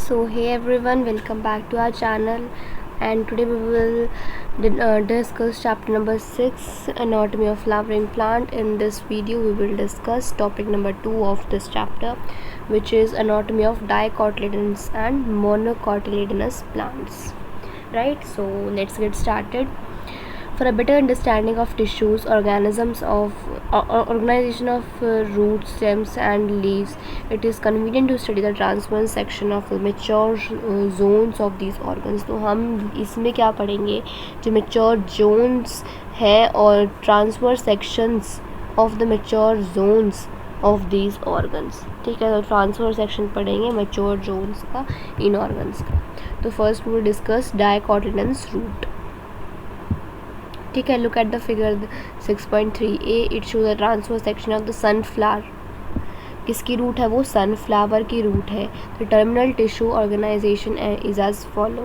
So hey everyone, welcome back to our channel, and today we will discuss chapter number 6, anatomy of flowering plant. In this video we will discuss topic number 2 of this chapter, which is anatomy of dicotyledonous and monocotyledonous plants. Right, so let's get started. For a better understanding of tissues, organisms of organization of roots, stems and leaves, it is convenient to study the transverse section of the mature zones of these organs. तो हम इसमें क्या पढ़ेंगे, जो mature zones है और transverse sections of the mature zones of these organs. ठीक है, तो ट्रांसफर सेक्शन पढ़ेंगे mature zones का इन organs का. तो first we will discuss dicotyledonous root. ठीक है, look at the figure 6.3a. It shows the transverse section of the sunflower. किसकी रूट है वो? सनफ्लावर की रूट है. The terminal tissue organization is as follow.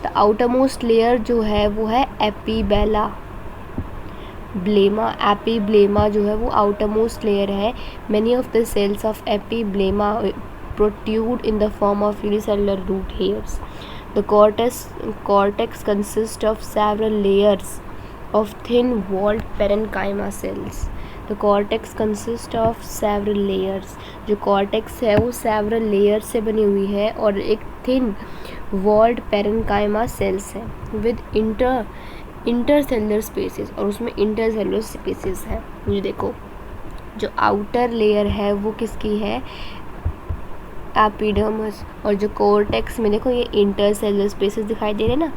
The outermost layer जो है वो है एपीबेला ब्लेमा. एपीब्लेमा जो है वो outermost layer है. Many of the cells of epiblema protrude in the form of unicellular root hairs. The cortex consists of several layers of thin-walled parenchyma cells. The cortex consists of several layers. जो cortex है वो several layers से बनी हुई है और एक thin-walled parenchyma cells है with intercellular spaces, और उसमें intercellular spaces है. ये देखो, जो outer layer है वो किसकी है? एपिडर्मिस. और जो कोर्टेक्स में देखो ये इंटरसेलुलर स्पेसेस दिखाई दे रहे हैं ना,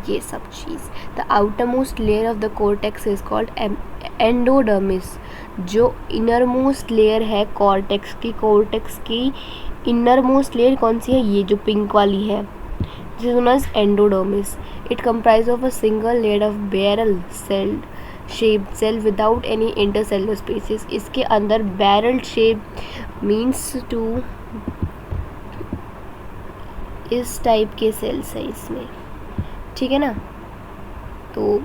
ये सब चीज़. The outer most layer of the cortex is called endodermis. जो इनर मोस्ट लेयर है कोर्टेक्स की इनर मोस्ट लेयर कौन सी है? ये जो पिंक वाली है, this is known as endodermis. It comprise of a single layer of barrel shaped cell without any intercellular spaces. इसके अंदर बैरल शेप मीन्स टू इस टाइप के सेल्स है इसमें, ठीक है ना. तो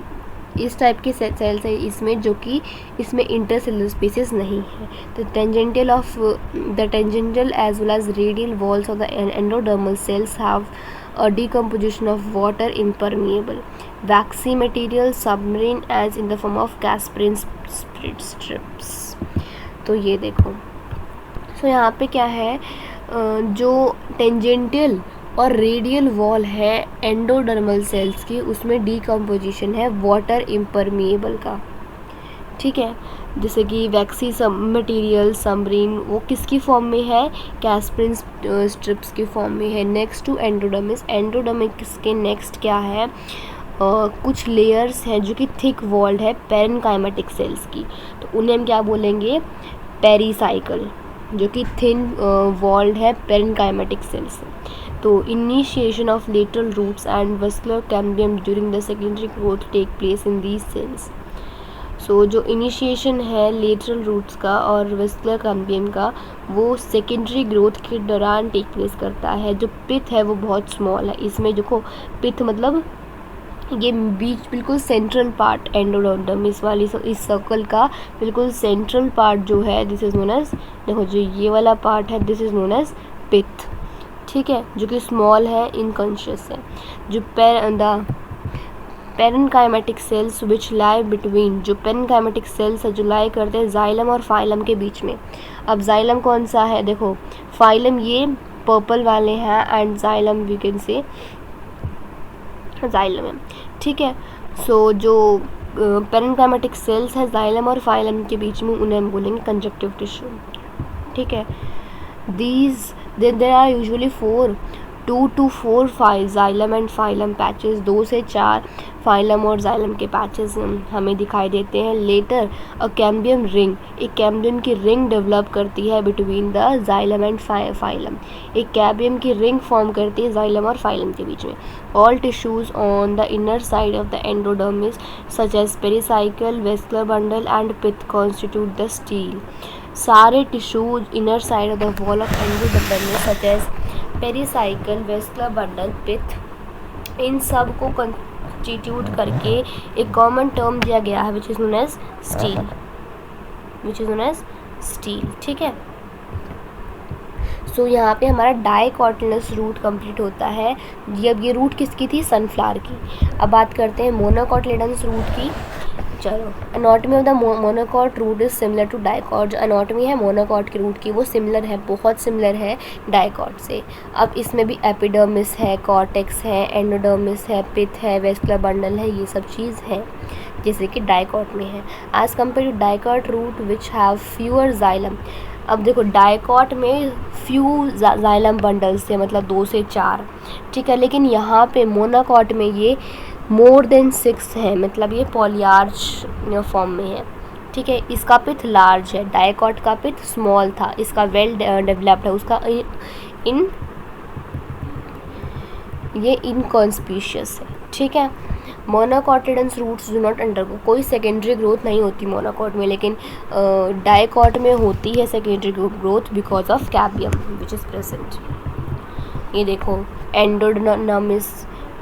इस टाइप के सेल्स है इसमें, जो कि इसमें इंटरसेलुलर स्पेसेस नहीं है. The tangential as well as radial walls of the endodermal cells have a decomposition of water impermeable waxy material submarine as in the form of Casparian strips. तो ये देखो, तो यहाँ पे क्या है, जो टेंजेंटल और रेडियल वॉल है एंडोडर्मल सेल्स की, उसमें डीकम्पोजिशन है वाटर इम्परमिएबल का. ठीक है, जैसे कि वैक्सी मटेरियल सबमरीन, वो किसकी फॉर्म में है? कैस्परिन स्ट्रिप्स की फॉर्म में है. Next to endodermis. एंडोडर्मिस के नेक्स्ट क्या है? कुछ लेयर्स हैं जो कि थिक वॉल्ड है पेरेनकाइमेटिक सेल्स की, तो उन्हें हम क्या बोलेंगे? पेरीसाइकल, जो कि थिन वॉल्ड है पेरेनकाइमेटिक सेल्स. तो initiation of lateral roots and vascular cambium during the secondary growth take place in these cells. So जो इनिशिएशन है लेटरल रूट्स का और वेस्कुलर कैम्बियम का, वो सेकेंडरी ग्रोथ के दौरान टेक प्लेस करता है. जो पिथ है वो बहुत स्मॉल है. इसमें देखो, पिथ मतलब ये बीच बिल्कुल सेंट्रल पार्ट एंडोडर्मिस वाली इस सर्कल का बिल्कुल सेंट्रल पार्ट जो है, दिस इज नोन एज, देखो जो ये वाला पार्ट है, दिस इज नोन एज पिथ. ठीक है, जो कि स्मॉल है, इनकॉन्शियस है. जो parenchymatic cells which lie between, जो पेरेनकाइमेटिक सेल्स है जो लाई करते हैं जाइलम और फाइलम के बीच में. अब जाइलम कौन सा है? देखो, फाइलम ये पर्पल वाले हैं and xylem we can say xylem है. ठीक है, सो जो पेरेनकाइमेटिक सेल्स है जाइलम और फाइलम के बीच में, उन्हें हम बोलेंगे कंजक्टिव टिश्यू. ठीक है, there are usually 2 to 4 xylem and phylum patches. 2 से 4 फाइलम और जाइलम के पैचेस हमें दिखाई देते हैं. लेटर अ कैम्बियम रिंग, एक कैम्बियम की रिंग डेवलप करती है between the xylem and phloem. एक कैम्बियम की रिंग फॉर्म करती है जाइलम और फाइलम के बीच में. All tissues on the inner side of the endodermis such as pericycle, vascular bundle and pith constitute the stele. सारे tissues inner side of the wall of endodermis such as pericycle, vascular bundle, pith, इन सब को constitute करके एक common term दिया गया है which is known as stele. ठीक है, सो यहाँ पे हमारा डाइकोटिलनस रूट कंप्लीट होता है। ये रूट किसकी थी? सनफ्लावर की। अब बात करते हैं मोनोकोटिलिडनस रूट की। चलो, anatomy of the monocot root is similar to dicot. जो एनाटॉमी है मोनोकॉट के रूट की वो सिमिलर है, बहुत सिमिलर है डाइकॉट से। अब इसमें भी एपिडर्मिस है, कॉर्टेक्स है, एंडोडर्मिस है, पिथ है, वेस्कुलर बंडल है, ये सब चीज़ है जैसे कि डाइकॉट में है। As compare to dicot root which have fewer xylem. अब देखो डाइकॉट में फ्यू जाइलम बंडल्स थे, मतलब 2 से 4, ठीक है, लेकिन यहाँ पे मोनोकॉट में ये मोर देन 6 है, मतलब ये पॉलीआर्च फॉर्म में है, ठीक है। इसका पिथ लार्ज है, डाइकॉट का पिथ स्मॉल था, इसका वेल डेवलप्ड है, उसका ये इनकॉन्स्पिशियस है, ठीक है। Monocotyledonous roots do not undergo, कोई सेकेंडरी ग्रोथ नहीं होती मोनोकॉट में, लेकिन डाइकॉट में होती है secondary growth because of cambium which is present. ये देखो एंडोडर्मिस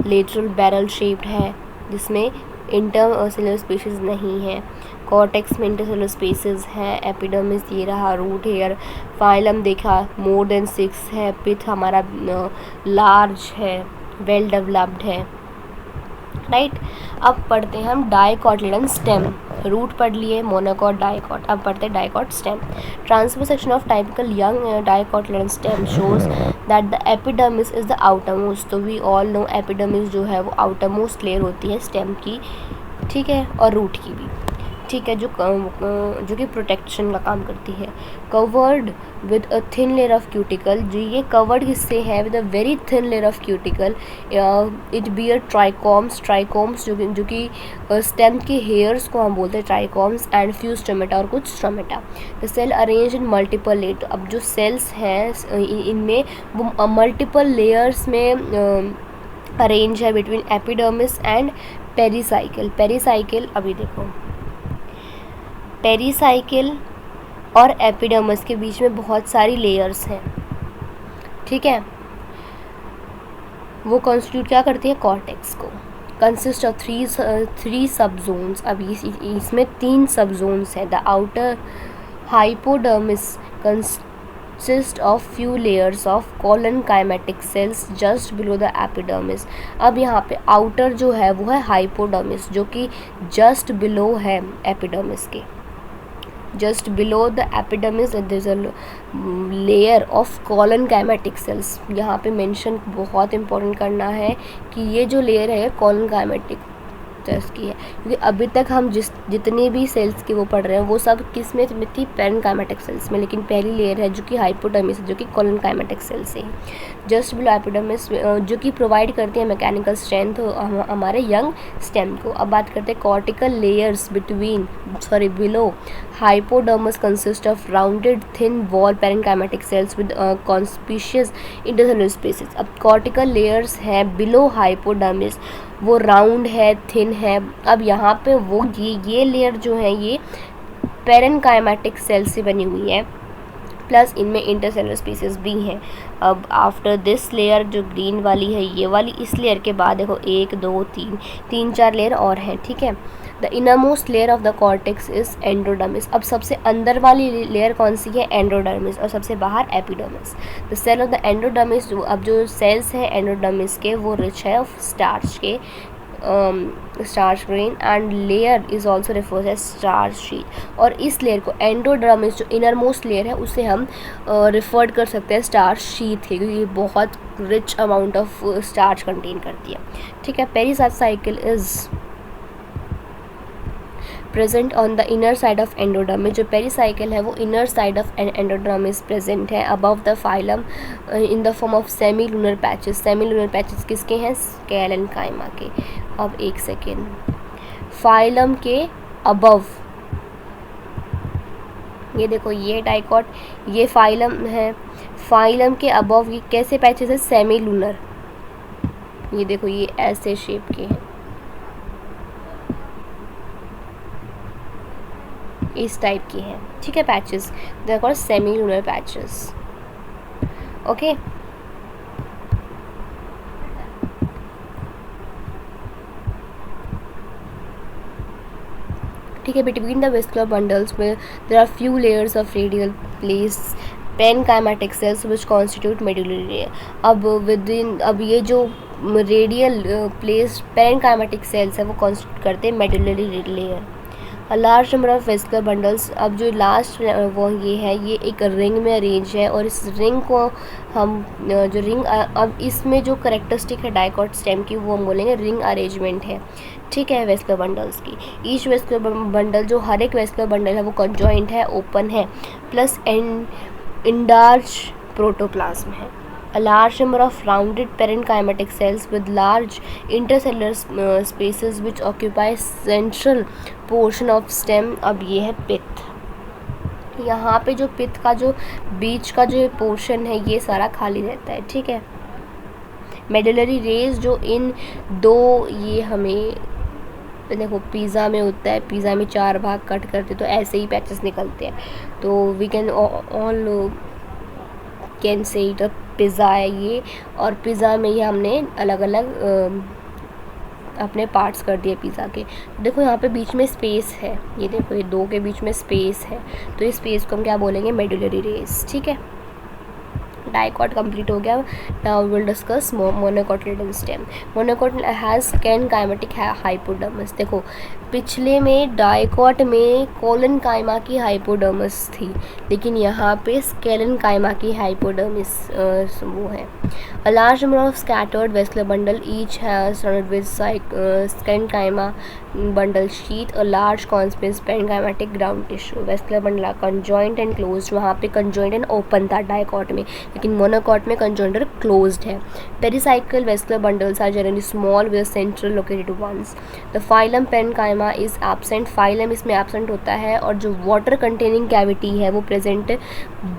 लेटरल बैरल शेप्ड है जिसमें इंटरसेलुलर स्पेसेस नहीं है। कॉर्टेक्स में इंटरसेलुलर स्पेसेस हैं। एपिडर्मिस ये रहा, रूट हेयर। फाइलम देखा मोर देन 6 है। पिथ हमारा लार्ज है, वेल डेवलप्ड है, राइट। अब पढ़ते हैं हम डाइकोटिलिडन स्टेम। रूट पढ़ लिए, मोनोकॉट, डाइकॉट। अब पढ़ते हैं dicot stem. Transfer section of typical young dicotyledon stem shows that the epidermis is the outer most. तो वी ऑल नो एपिडर्मिस जो है वो आउटर मोस्ट लेयर होती है स्टेम की, ठीक है, और रूट की भी, ठीक है, जो कि प्रोटेक्शन का काम करती है। Covered with a thin layer of cuticle, जो ये कवर्ड हिस्से हैं with a very thin layer of cuticle. It bear trichomes जो कि स्टेम के हेयर्स को हम बोलते हैं ट्राइकॉम्स, एंड फ्यू स्टोमेटा और कुछ stomata. The cell arrange in multiple layer. तो अब जो सेल्स हैं इनमें वो मल्टीपल लेयर्स में अरेंज है बिटवीन एपिडर्मिस एंड पेरीसाइकिल। अभी देखो पेरीसाइकिल और एपिडर्मिस के बीच में बहुत सारी लेयर्स हैं, ठीक है। वो कॉन्स्टिट्यूट क्या करती है? कॉर्टेक्स को। Consist of three sub zones. अब इसमें 3 सब जोन्स हैं। The outer hypodermis consist of few layers of collenchymatic cells just below the epidermis. अब यहाँ पे आउटर जो है वो है हाइपोडर्मिस, जो कि जस्ट बिलो है एपिडर्मिस के। Just below the epidermis there is a layer of coloncymatic cells। यहाँ पे मेंशन बहुत इंपॉर्टेंट करना है कि ये जो लेयर है coloncymatic cells की है, क्योंकि अभी तक हम जितनी भी सेल्स की वो पढ़ रहे हैं वो सब किस में थी? पेरेन्काइमेटिक सेल्स में, लेकिन पहली लेयर है जो कि हाइपोडर्मिस है, जो कि coloncymatic सेल्स है। जस्ट बिलो एपिडर्मिस जो कि प्रोवाइड करती है मैकेनिकल स्ट्रेंथ हमारे यंग स्टेम को। अब बात करते हैं cortical layers below hypodermis consist of rounded thin wall parenchymatic cells with conspicuous intercellular spaces. अब कॉर्टिकल लेयर्स हैं बिलो हाइपोडर्मिस, वो राउंड है, थिन है। अब यहाँ पे वो ये लेयर जो है ये पेरेन्काइमेटिक सेल्स से बनी हुई है, प्लस इनमें इंटरसेलुलर स्पेसेस भी हैं। अब आफ्टर दिस लेयर जो ग्रीन वाली है ये वाली, इस लेयर के बाद देखो 1 2 3 4 लेयर और हैं, ठीक है। The innermost layer of the cortex is endodermis. अब सबसे अंदर वाली लेयर कौन सी है? एंडोडर्मिस, और सबसे बाहर epidermis. The cell of the endodermis, अब जो सेल्स हैं एंडोडर्मिस के वो रिच है ऑफ स्टार्च के, starch grain, and layer is also refers as starch sheath. और इस लेयर को एंडोडर्मिस जो इनर मोस्ट लेयर है उसे हम रिफर्ड कर सकते हैं स्टार्च शीट के, क्योंकि ये बहुत rich amount of starch contain करती है, ठीक है। Pericycle is present on the inner side of endodermis. जो पेरीसाइकिल है वो inner side of endodermis present है above the phloem in the form of semi lunar patches. Semi lunar patches किसके हैं? स्केलेनकाइमा के। अब एक सेकेंड, फाइलम के अबव, ये देखो ये डाइकॉट, ये फाइलम है, फाइलम के अबव ये कैसे पैचेस है? Semi lunar. ये देखो ये ऐसे शेप के हैं, इस टाइप की हैं, ठीक है, patches. They are called semi lunar patches, okay. ठीक है, बिटवीन द वेस्कुलर बंडल्स में there are few layers of radial place parenchymatic cells which constitute medullary layer. अब ये जो रेडियल प्लेस पेनकाइमेटिक सेल्स है वो कॉन्स्टिट्यूट करते हैं medullary layer. A large number of vascular bundles, अब जो लास्ट वो ये है, ये एक रिंग में अरेंज है, और इस रिंग को हम जो रिंग अब इसमें जो करेक्टरिस्टिक है डाइकॉट स्टेम की वो हम बोलेंगे रिंग अरेंजमेंट है, ठीक है, वेस्कुलर बंडल्स की। ईच वेस्कुलर बंडल, जो हर एक वेस्कुलर बंडल है वो कंजॉइंट है, ओपन है, प्लस इंडार्ज प्रोटोप्लाज्म है। A large number of rounded parenchymatic cells with large intercellular spaces which occupy central portion of stem। अब ये है पित्त, यहाँ पे जो पित्त का जो बीच का जो पोर्शन है ये सारा खाली रहता है, ठीक है। मेडुलरी रेज जो इन दो, ये हमें देखो पिज़्ज़ा में होता है, पिज़्ज़ा में 4 भाग कट करते तो ऐसे ही पैचेस निकलते हैं, तो we can all can say it pith है ये, और पिज़्ज़ा में ही हमने अलग अलग अपने पार्ट्स कर दिए पिज़्ज़ा के। देखो यहाँ पे बीच में स्पेस है, ये देखो ये दो के बीच में स्पेस है, तो इस स्पेस को हम क्या बोलेंगे, मेडुलरी रेस, ठीक है। डाइकॉट कंप्लीट हो गया। Now we will discuss monocotyledon stem. Monocotyl has parenchymatic hypodermis. देखो पिछले में डाइकॉट में कोलेनकाइमा की हाइपोडर्मिस थी, लेकिन यहाँ पे स्केलेनकाइमा की हाइपोडर्मिस वो है। A large number of scattered vascular bundle each has surrounded with sclerenchyma bundle sheath. A large conspicuous parenchymatic ground tissue. Vascular bundle conjoint and closed, वहाँ पे कंजॉइंट एंड ओपन था डाइकॉट में, लेकिन मोनोकॉट में conjoint closed है। Pericycle vascular bundles are generally small with central located ones. The phloem parenchyma is absent, phloem इसमें absent होता है, और जो वाटर कंटेनिंग कैविटी है वो present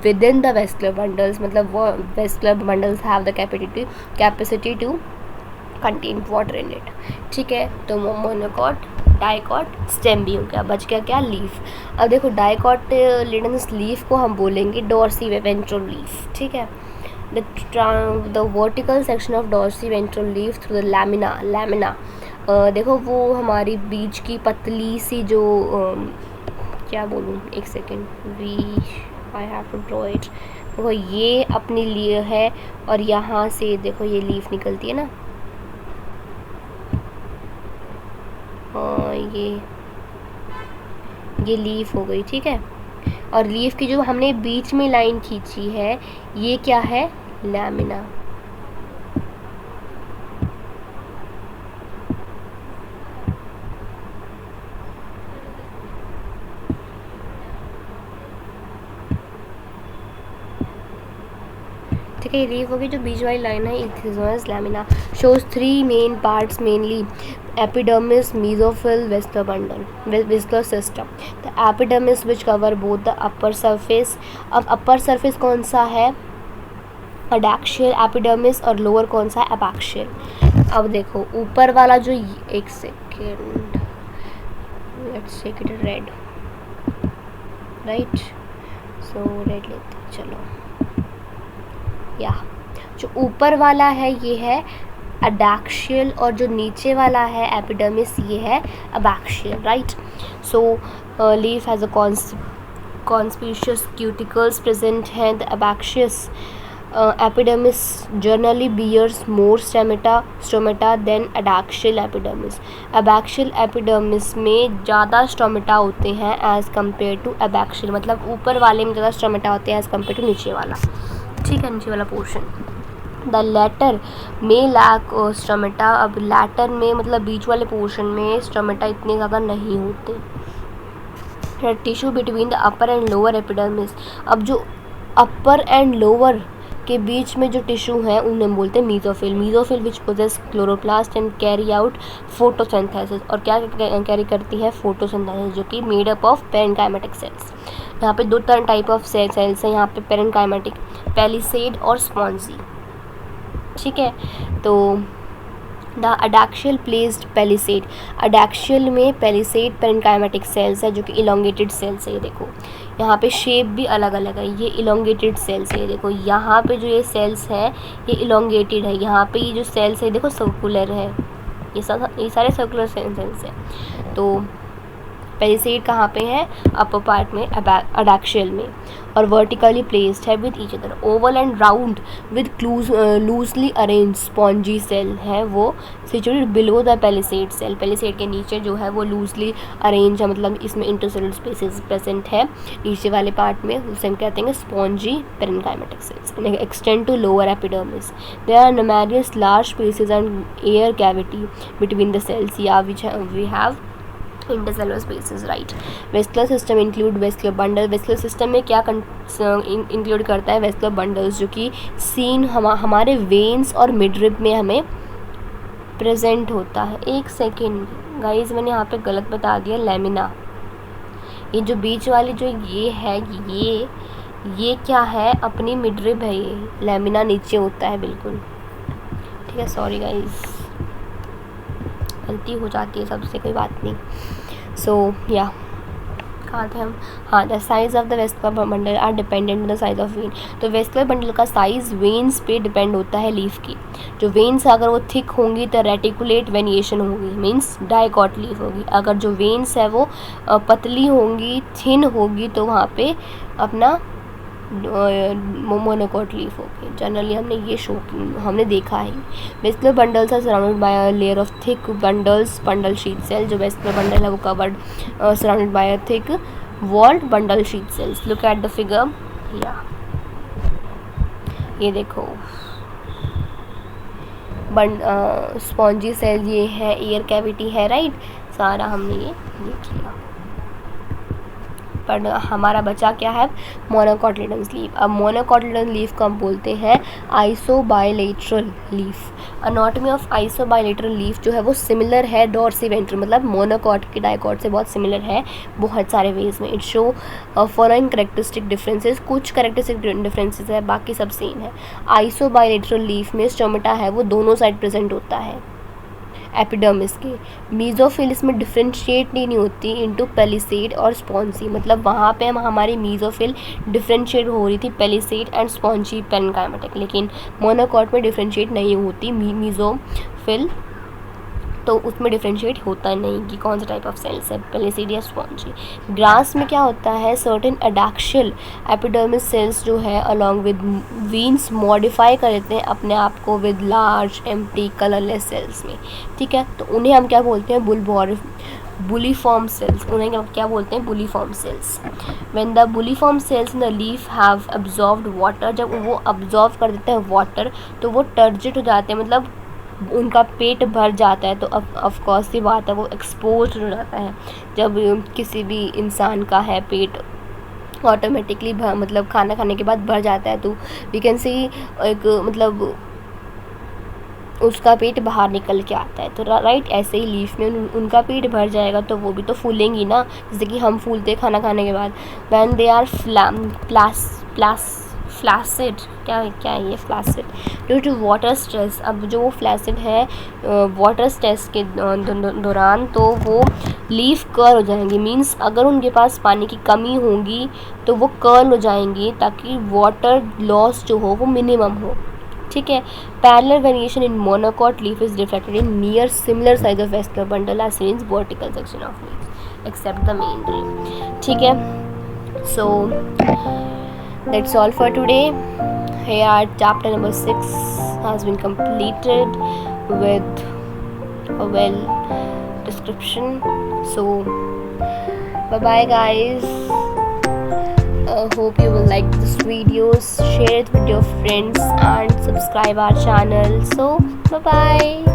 within the vascular bundles, मतलब वो vascular bundles have the capacity to contain water in it, ठीक है। तो मोनोकॉट, डाइकॉट, स्टेम भी हो गया, बच गया क्या, लीफ। अब देखो डाइकोटिलेडनस लीफ को हम बोलेंगे डॉर्सी-वेंट्रल लीफ, ठीक है। The vertical section of Dorsey-ventral leaf through the lamina, देखो वो हमारी बीच की पतली सी जो क्या बोलूँ, एक second, I have to draw it. देखो ये अपनी लिए है, और यहाँ से देखो ये लीफ निकलती है ना, ये लीफ हो गई, ठीक है। और लीफ की जो हमने बीच में लाइन खींची है ये क्या है, लैमिना। ठीक है, ये लीफ होगी, जो बीच वाली लाइन है it is known as lamina. Shows 3 main parts mainly epidermis, mesophyll, vascular bundle, vascular system. The epidermis which cover both the upper surface. अब अपर सरफेस कौन सा है, एडैक्सियल एपिडर्मिस, और लोअर कौन सा है, एबैक्सियल। अब देखो ऊपर वाला जो, एक second, let's take it red, right, so red लेते हैं, चलो। या जो ऊपर वाला है ये है एडैक्सियल, और जो नीचे वाला है एपिडर्मिस ये है abaxial, right. So leaf has a conspicuous cuticles present हैं। The abaxial epidermis generally bears more stomata than adaxial epidermis. Abaxial epidermis में ज़्यादा स्टोमेटा होते हैं एज़ कम्पेयर टू एबैक्सियल, मतलब ऊपर वाले में ज़्यादा स्टोमेटा होते हैं एज़ कम्पेयर टू नीचे वाला, ठीक है, नीचे वाला पोर्शन। द लैटर में लैक स्टोमेटा। अब लैटर में मतलब बीच वाले पोर्शन में स्टोमेटा इतने ज़्यादा नहीं होते। Tissue between the upper and lower epidermis. अब जो अपर एंड लोअर के बीच में जो टिश्यू हैं उन्हें बोलते हैं mesophyll. Mesophyll which possess chloroplast and carry out photosynthesis, और क्या कैरी करती है, फोटोसिंथेसिस, जो कि made up of parenchymatic cells. यहाँ पे 2 टाइप ऑफ सेल्स हैं यहाँ पे, पेरेनकाइमेटिक, पैलिसेड और स्पॉन्जी, ठीक है। तो the adaxial placed palisade, adaxial में पैलिसेड पेरेनकाइमेटिक सेल्स है जो कि इलोंगेटेड सेल्स है। ये देखो यहाँ पे शेप भी अलग अलग है, ये इलोंगेटेड सेल्स है। ये देखो यहाँ पे जो ये सेल्स है ये इलोंगेटेड है, यहाँ पे ये जो सेल्स है देखो सर्कुलर है, ये सारे सर्कुलर सेल्स हैं। तो पेलिसेड कहाँ पे है? अपर पार्ट में, अडैक्शियल में, और वर्टिकली प्लेस्ड है with each other. Oval and round with loosely arrange spongy cell है वो situated below the palisade cell. Palisade के नीचे जो है वो लूजली अरेंज है, मतलब इसमें इंटरसेलुलर स्पेसेस प्रेजेंट है नीचे वाले पार्ट में, उसे हम कहते हैं spongy parenchymatic cells. Extend to lower epidermis. There are numerous large spaces and air cavity between the cells, yeah, which we have intercellular spaces, right? Vascular system include vascular bundle। vascular system में क्या include करता है? vascular bundles, जो कि scene हमारे veins और midrib में हमें प्रेजेंट होता है। एक सेकेंड गाइज, मैंने यहाँ पे गलत बता दिया, लैमिना। ये जो बीच वाली जो ये है, ये क्या है? अपनी मिडरिब है, ये लैमिना नीचे होता है बिल्कुल, ठीक है। सॉरी गाइज, गलती हो जाती है सबसे, कोई बात नहीं। सो या कहाँ थे हम? हाँ, the size of the vascular bundle are dependent on the size of vein. तो वेस्कुलर बंडल का साइज वेन्स पे डिपेंड होता है लीफ की। जो वेन्स अगर वो थिक होंगी तो रेटिकुलेट वेनिएशन होगी, मीन्स डाइकॉट लीफ होगी। अगर जो वेन्स है वो पतली होंगी, थिन होगी, तो वहाँ पे अपना मोनोकॉट लीफ होगी। जनरली हमने देखा है। Vascular bundles are surrounded by a layer of thick bundles, bundle sheath cell. जो वेस्कुलर बंडल है वो covered surrounded by a thick walled bundle sheath cells. Look at the figure, या ये देखो स्पॉन्जी सेल ये है, एयर कैविटी है, right. सारा हमने ये देख लिया, पर हमारा बचा क्या है? मोनोकॉटिलेडन लीफ। अब मोनोकॉटिलेडन लीफ को हम बोलते हैं आइसोबाइलेटरल लीफ। अनाटॉमी ऑफ आइसोबाइलेटरल लीफ जो है वो सिमिलर है डॉर्सिवेंट्रल, मतलब मोनोकॉट के डाइकॉट से बहुत सिमिलर है बहुत सारे वेज में। It show following characteristic differences. कुछ करेक्टरिस्टिक डिफरेंसेस है, बाकी सब सेम है। आइसोबाइलेटरल लीफ में स्टोमेटा है वो दोनों साइड प्रेजेंट होता है एपिडर्मिस के। मीजोफिल इसमें डिफ्रेंशिएट नहीं होती इनटू पेलिसेड और स्पॉन्जी, मतलब वहाँ पे हमारी मीजोफिल डिफ्रेंशिएट हो रही थी पेलिसेड एंड स्पॉन्जी पेरेन्काइमेटिक, लेकिन मोनोकॉट में डिफ्रेंशिएट नहीं होती मीजोफिल, तो उसमें डिफ्रेंशिएट होता नहीं कि कौन सा टाइप ऑफ सेल्स है, पेलिसेड या स्पॉन्जी। ग्रास में क्या होता है? सर्टेन एडैक्शियल एपिडर्मिस सेल्स जो है अलॉन्ग विद वीन्स मॉडिफाई कर देते हैं अपने आप को with large empty colourless cells में, ठीक है। तो उन्हें हम क्या बोलते हैं? Bulliform cells. उन्हें क्या बोलते हैं? Bulliform cells. When the bulliform cells in the leaf have absorbed water, जब वो अब्जॉर्व कर देते हैं वाटर तो वो टर्जिट हो जाते हैं, मतलब उनका पेट भर जाता है। तो ऑफ कोर्स सी बात है वो एक्सपोज हो जाता है। जब किसी भी इंसान का है पेट ऑटोमेटिकली मतलब खाना खाने के बाद भर जाता है, तो वी कैन सी एक मतलब उसका पेट बाहर निकल के आता है। तो राइट, ऐसे ही लीफ में उनका पेट भर जाएगा तो वो भी तो फूलेंगी ना, जैसे कि हम फूलते हैं खाना खाने के बाद। व्हेन दे आर फ्लैसिड, क्या है ये flaccid? Due to water stress. अब जो वो फ्लैसिड है वाटर स्ट्रेस के दौरान तो वो लीफ कर्ल हो जाएंगी, मींस अगर उनके पास पानी की कमी होगी तो वो कर्ल हो जाएंगी ताकि वाटर लॉस जो हो वो मिनिमम हो, ठीक है। Parallel variation in monocot leaf is reflected in near similar size of vascular bundle as seen in vertical section of leaves except the main leaf, ठीक है। सो that's all for today. Here chapter number 6 has been completed with a well description. So bye bye guys. Hope you will like this videos, share it with your friends and subscribe our channel. So bye bye.